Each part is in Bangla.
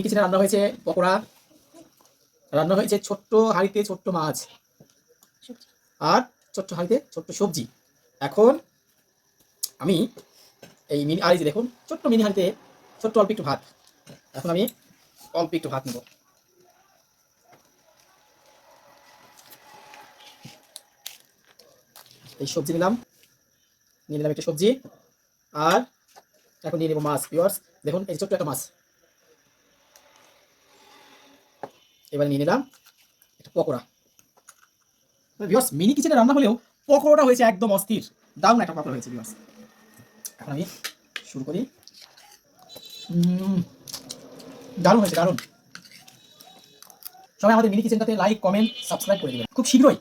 কিচেনে রান্না হয়েছে পকোড়া, রান্না হয়েছে ছোট্ট হাঁড়িতে ছোট্ট মাছ, আর ছোট্ট হাঁড়িতে ছোট্ট সবজি। এখন আমি এই মিনি, আর এই যে দেখুন ছোট্ট মিনি হাঁড়িতে ছোট্ট অল্প একটু ভাত। এখন আমি অল্প একটু ভাত নেব। এই সবজি নিলাম, নিয়ে নিলাম একটা সবজি, আর এখন নিয়ে নেবো মাছ। ভিউয়ার্স দেখুন এই ছোট্ট একটা মাছ। এবার নিয়ে নিলাম একটা পকোড়া। ভিউয়ার্স মিনি কিচেনে রান্না হলেও পকোড়াটা হয়েছে একদম অস্থির, দারুণ একটা পকোড়া হয়েছে ভিউয়ার্স। এখন আমি শুরু করি। দারুণ হয়েছে, দারুণ। সবাই আমাদের মিনি কিচেনটাতে লাইক, কমেন্ট, সাবস্ক্রাইব করে দেবেন। খুব শীঘ্রই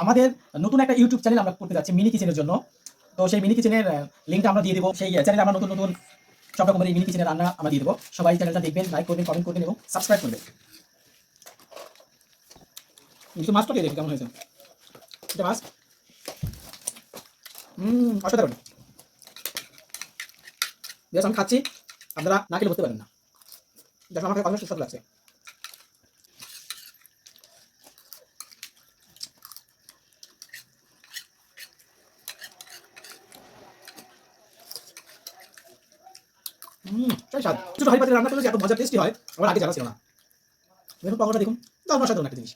আমাদের নতুন একটা ইউটিউব চ্যানেল আমরা করতে যাচ্ছি মিনি কিচেনের জন্য। তো সেই মিনি কিচেনের লিঙ্কটা আমরা দিয়ে দেবো। সেই চ্যানেলে আমরা নতুন নতুন সব রকমের এই মিনি কিচেনের রান্না আমরা দিয়ে দেবো। সবাই চ্যানেলটা দেখবেন, লাইক করবেন, কমেন্ট করবেন এবং সাবস্ক্রাইব করবেন। কিন্তু মাছটা দিয়ে দেখি কেমন হয়েছে। এটা মাছ অসাধারণ। বেশ আমি খাচ্ছি, আপনারা না খেলে বুঝতে পারেন না। দেখো আমাকে কত সুস্বাদু লাগছে। সেই স্বাদ। ছোট হাঁড়ি পাতিলে রান্না করলে যে এত মজা টেস্টি হয় আমার আগে জানা ছিল না। দেখুন পকোড়া দেখুন, দারুণ অসাধারণ একটা জিনিস।